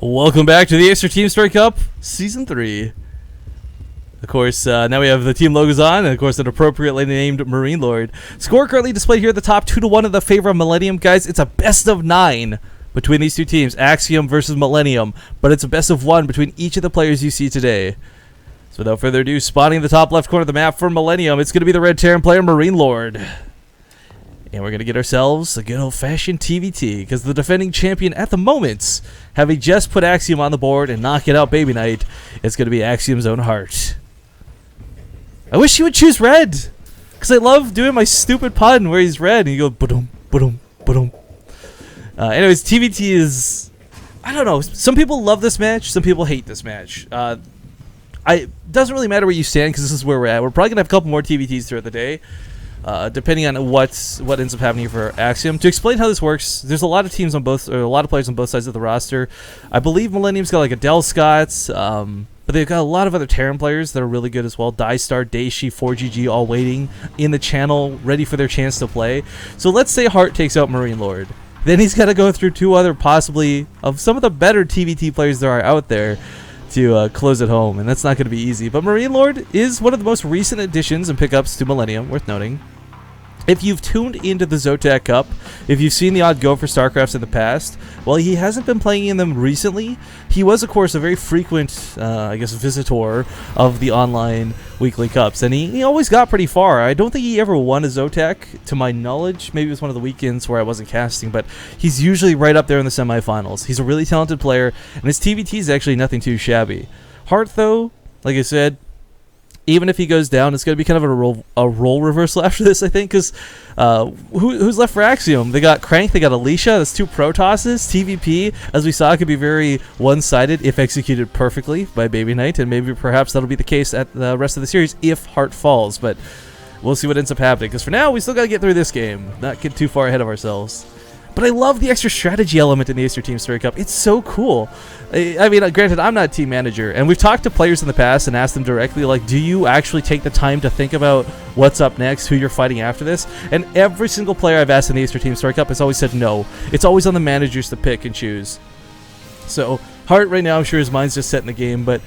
Welcome back to the Extra Team Story Cup Season 3. Of course, now we have the team logos on, and of course an appropriately named MarineLord. Score currently displayed here at the top, 2-1 in the favor of Millenium. Guys, it's a best of 9 between these two teams, Axiom versus Millenium, but it's a best of 1 between each of the players you see today. So without further ado, spotting the top left corner of the map for Millenium, it's going to be the red Terran player, MarineLord. And we're going to get ourselves a good old-fashioned TVT, because the defending champion at the moment, having just put Axiom on the board and knocking out Baby Knight, it's going to be Axiom's own heart. I wish he would choose red, because I love doing my stupid pun where he's red, and you go, ba-dum, ba-dum, ba-dum. Anyways, TVT is, I don't know, some people love this match, some people hate this match. It doesn't really matter where you stand, because this is where we're at. We're probably going to have a couple more TVTs throughout the day. Depending on what ends up happening for Axiom. To explain how this works, there's a lot of teams on both, or a lot of players on both sides of the roster. I believe Millenium's got like Adele Scott, but they've got a lot of other Terran players that are really good as well. Dystar, Daishi, 4GG, all waiting in the channel, ready for their chance to play. So let's say Hart takes out MarineLord. Then he's got to go through two other, possibly, of some of the better TVT players there are out there to close it home, and that's not going to be easy. But MarineLord is one of the most recent additions and pickups to Millenium, worth noting. If you've tuned into the Zotac Cup, if you've seen the odd go for StarCrafts in the past, while he hasn't been playing in them recently, he was, of course, a very frequent, I guess, visitor of the online weekly cups, and he always got pretty far. I don't think he ever won a Zotac, to my knowledge. Maybe it was one of the weekends where I wasn't casting, but he's usually right up there in the semifinals. He's a really talented player, and his TVT is actually nothing too shabby. Hart, though, like I said, even if he goes down, it's going to be kind of a role reversal after this, I think, because who's left for Axiom? They got Crank, they got Alicia, that's 2 Protosses. TVP, as we saw, could be very one-sided if executed perfectly by Baby Knight, and maybe perhaps that'll be the case at the rest of the series if Hart falls, but we'll see what ends up happening, because for now, we still got to get through this game, not get too far ahead of ourselves. But I love the extra strategy element in the Extra Team Story Cup. It's so cool. I mean, granted, I'm not a team manager, and we've talked to players in the past and asked them directly, like, do you actually take the time to think about what's up next, who you're fighting after this? And every single player I've asked in the Extra Team Story Cup has always said no. It's always on the managers to pick and choose. So, Hart right now, I'm sure his mind's just set in the game, but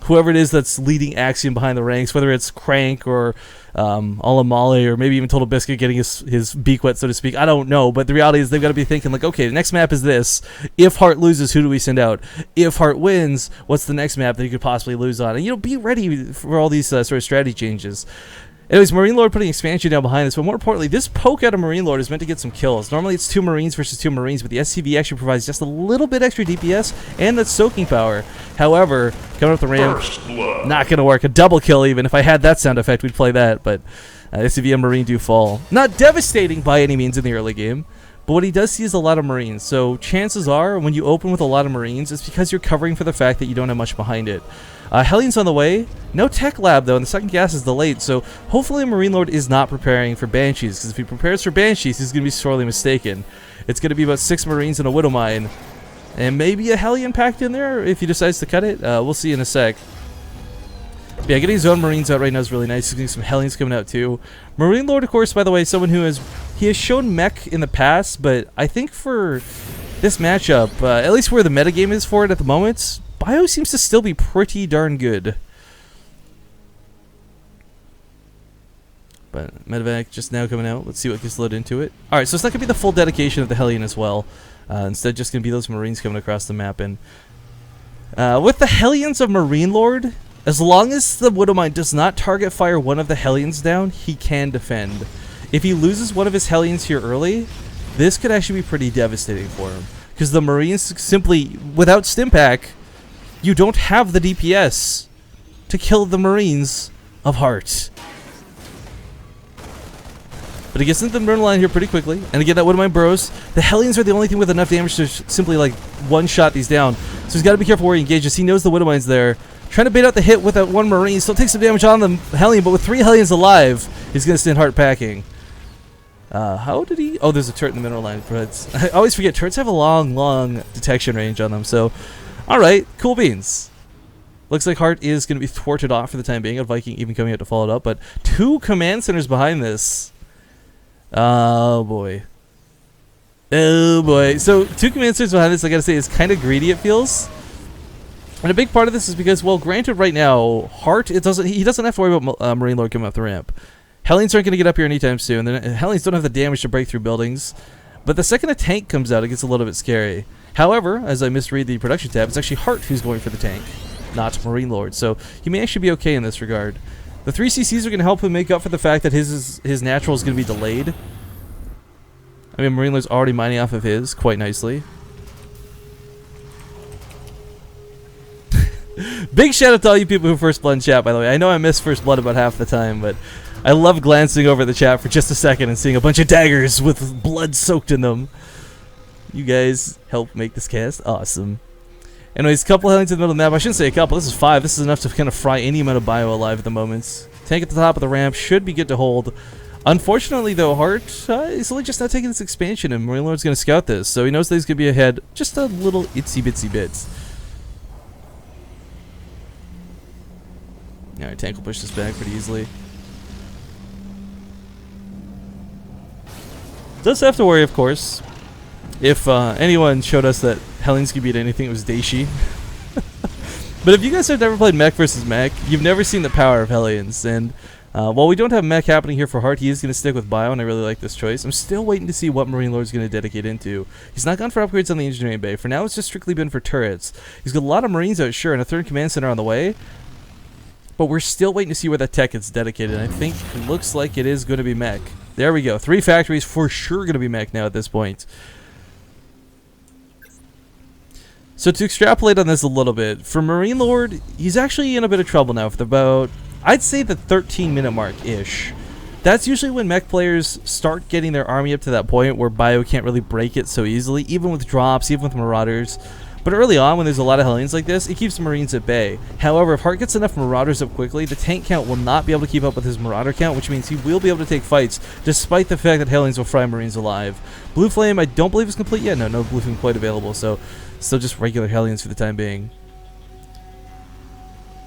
whoever it is that's leading Axiom behind the ranks, whether it's Crank or Alamale or maybe even Total Biscuit getting his beak wet, so to speak, I don't know. But the reality is they've got to be thinking, like, okay, the next map is this. If Hart loses, who do we send out? If Hart wins, what's the next map that he could possibly lose on? And, you know, be ready for all these sort of strategy changes. Anyways, MarineLord putting expansion down behind this, but more importantly, this poke out of MarineLord is meant to get some kills. Normally it's 2 Marines versus 2 Marines, but the SCV actually provides just a little bit extra DPS and that soaking power. However, coming up the ramp, not going to work. A double kill even. If I had that sound effect, we'd play that, but SCV and Marine do fall. Not devastating by any means in the early game, but what he does see is a lot of Marines. So chances are, when you open with a lot of Marines, it's because you're covering for the fact that you don't have much behind it. Hellions on the way. No tech lab, though, and the second gas is delayed, so hopefully MarineLord is not preparing for Banshees, because if he prepares for Banshees, he's going to be sorely mistaken. It's going to be about 6 Marines and a Widow Mine, and maybe a Hellion packed in there if he decides to cut it. We'll see in a sec. But yeah, getting his own Marines out right now is really nice. He's getting some Hellions coming out, too. MarineLord, of course, by the way, someone who has shown mech in the past, but I think for this matchup, at least where the metagame is for it at the moment, Bio seems to still be pretty darn good. But Medevac just now coming out. Let's see what gets loaded into it. Alright, so it's not going to be the full dedication of the Hellion as well. Instead, just going to be those Marines coming across the map. And with the Hellions of MarineLord, as long as the Widow Mine does not target fire one of the Hellions down, he can defend. If he loses one of his Hellions here early, this could actually be pretty devastating for him. Because the Marines simply, without Stimpack, you don't have the DPS to kill the Marines of Hart. But he gets into the Marine line here pretty quickly. And again, that Widow Mine bros. The Hellions are the only thing with enough damage to simply, like, one-shot these down. So he's got to be careful where he engages. He knows the Widow Mine's there. Trying to bait out the hit with that 1 Marine. Still takes some damage on the Hellion, but with 3 Hellions alive, he's going to send Hart packing. How did he... Oh, there's a turret in the mineral line. But I always forget, turrets have a long detection range on them, so... Alright, cool beans. Looks like Hart is going to be thwarted off for the time being. A Viking even coming out to follow it up, but 2 command centers behind this. Oh, boy. Oh boy. So 2 command centers behind this, I gotta say, is kind of greedy, it feels. And a big part of this is because, well, granted, right now, Hart, he doesn't have to worry about MarineLord coming up the ramp. Hellions aren't going to get up here anytime soon. Hellions don't have the damage to break through buildings. But the second a tank comes out, it gets a little bit scary. However, as I misread the production tab, it's actually Hart who's going for the tank, not MarineLord. So he may actually be okay in this regard. The 3 CCs are going to help him make up for the fact that his natural is going to be delayed. I mean, MarineLord's already mining off of his quite nicely. Big shout out to all you people who first blood in chat, by the way. I know I miss first blood about half the time, but I love glancing over the chat for just a second and seeing a bunch of daggers with blood soaked in them. You guys help make this cast awesome. Anyways, a couple Hellions in the middle of the map. I shouldn't say a couple. This is 5. This is enough to kind of fry any amount of bio alive at the moment. Tank at the top of the ramp should be good to hold. Unfortunately, though, Hart is only just now taking this expansion, and MarineLord's going to scout this, so he knows that he's going to be ahead just a little itsy-bitsy bit. Alright, tank will push this back pretty easily. Does have to worry, of course. If anyone showed us that Hellions could beat anything, it was Daishi. But if you guys have never played mech versus mech, you've never seen the power of Hellions. And while we don't have mech happening here for Hart, he is going to stick with bio, and I really like this choice. I'm still waiting to see what MarineLord's going to dedicate into. He's not gone for upgrades on the engineering bay. For now, it's just strictly been for turrets. He's got a lot of Marines out, sure, and a 3rd command center on the way. But we're still waiting to see where that tech is dedicated. I think it looks like it is going to be mech. There we go. 3 factories for sure going to be mech now at this point. So to extrapolate on this a little bit, for MarineLord, he's actually in a bit of trouble now for about, I'd say, the 13-minute mark-ish. That's usually when mech players start getting their army up to that point where bio can't really break it so easily, even with drops, even with marauders. But early on, when there's a lot of Hellions like this, it keeps the Marines at bay. However, if Hart gets enough Marauders up quickly, the tank count will not be able to keep up with his Marauder count, which means he will be able to take fights, despite the fact that Hellions will fry Marines alive. Blue Flame, I don't believe is complete yet. No Blue Flame quite available, so still just regular Hellions for the time being.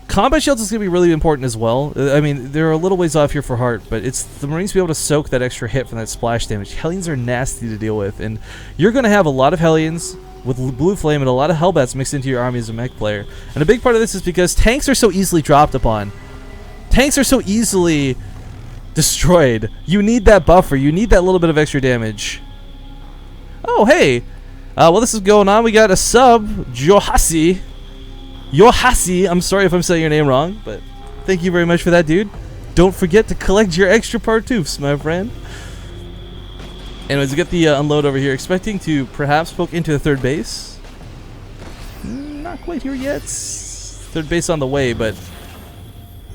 Combat shields is going to be really important as well. I mean, they're a little ways off here for Hart, but it's the Marines be able to soak that extra hit from that splash damage. Hellions are nasty to deal with, and you're going to have a lot of Hellions with Blue Flame and a lot of Hellbats mixed into your army as a mech player. And a big part of this is because tanks are so easily dropped upon. Tanks are so easily destroyed. You need that buffer. You need that little bit of extra damage. Oh, hey. Well, this is going on. We got a sub, Johasi. I'm sorry if I'm saying your name wrong, but thank you very much for that, dude. Don't forget to collect your extra partoofs, my friend. Anyways, we get the unload over here, expecting to perhaps poke into the 3rd base. Not quite here yet. 3rd base on the way, but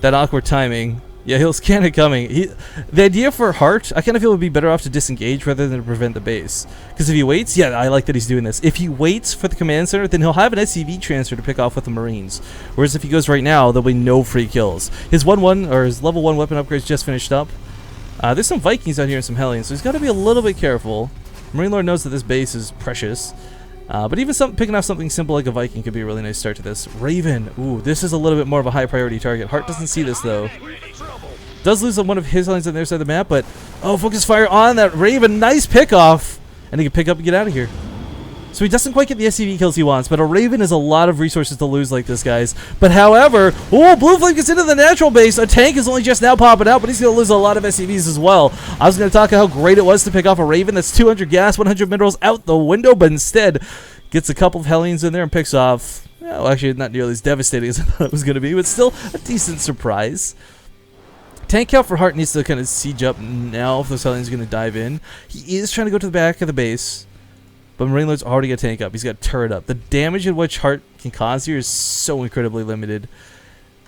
that awkward timing. Yeah, he'll scan it coming. The idea for Hart, I kind of feel it would be better off to disengage rather than to prevent the base. Because if he waits, yeah, I like that he's doing this. If he waits for the command center, then he'll have an SCV transfer to pick off with the Marines. Whereas if he goes right now, there'll be no free kills. His his level 1 weapon upgrades just finished up. There's some Vikings out here and some Hellions, so he's got to be a little bit careful. MarineLord knows that this base is precious. But even picking off something simple like a Viking could be a really nice start to this. Raven. Ooh, this is a little bit more of a high priority target. Hart doesn't see this, though. Does lose on one of his Hellions on their side of the map, but oh, focus fire on that Raven. Nice pickoff. And he can pick up and get out of here. So he doesn't quite get the SCV kills he wants, but a Raven is a lot of resources to lose like this, guys. But however, oh, Blue Flame gets into the natural base. A tank is only just now popping out, but he's going to lose a lot of SCVs as well. I was going to talk about how great it was to pick off a Raven. That's 200 gas, 100 minerals out the window, but instead gets a couple of Hellions in there and picks off, well, actually not nearly as devastating as I thought it was going to be, but still a decent surprise. Tank count for Hart needs to kind of siege up now if those Hellions are going to dive in. He is trying to go to the back of the base. But MarineLord's already got a tank up. He's got a turret up. The damage in which Hart can cause here is so incredibly limited.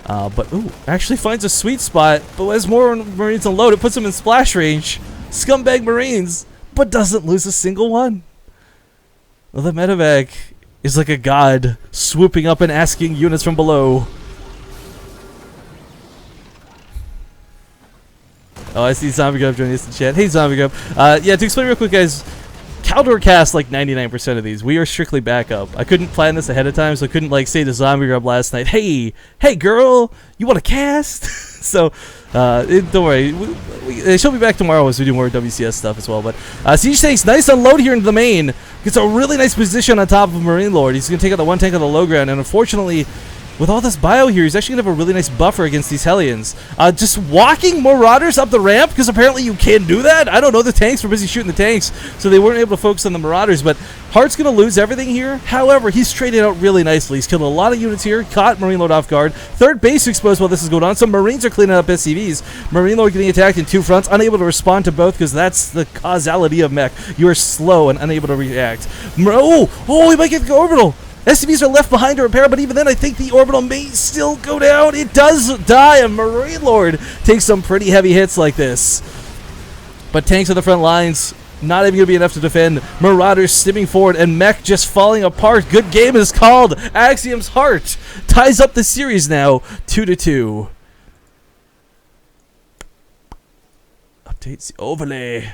But, ooh, actually finds a sweet spot. But as more Marines unload, it puts him in splash range. Scumbag Marines. But doesn't lose a single one. Well, the medevac is like a god swooping up and asking units from below. Oh, I see Zombie Grub joining us in chat. Hey, Zombie Grub. Yeah, to explain real quick, guys. Caldor cast like 99% of these. We are strictly backup. I couldn't plan this ahead of time, so I couldn't like say to Zombie Grub last night, hey girl, you want to cast? So don't worry, she'll be back tomorrow as we do more WCS stuff as well. But Siege Tank's nice unload here into the main. Gets a really nice position on top of MarineLord. He's going to take out the one tank on the low ground, and unfortunately, with all this bio here, he's actually going to have a really nice buffer against these Hellions. Just walking Marauders up the ramp, because apparently you can do that. I don't know, the tanks were busy shooting the tanks, so they weren't able to focus on the Marauders, but Hart's going to lose everything here. However, he's traded out really nicely. He's killed a lot of units here, caught MarineLord off guard. Third base exposed while this is going on. Some Marines are cleaning up SCVs. MarineLord getting attacked in two fronts, unable to respond to both, because that's the causality of mech. You are slow and unable to react. He might get the orbital. SCVs are left behind to repair, but even then, I think the orbital may still go down. It does die, and MarineLord takes some pretty heavy hits like this. But tanks on the front lines, not even going to be enough to defend. Marauders stimming forward, and mech just falling apart. Good game is called. Axiom's Heart ties up the series now, 2-2. Updates overlay.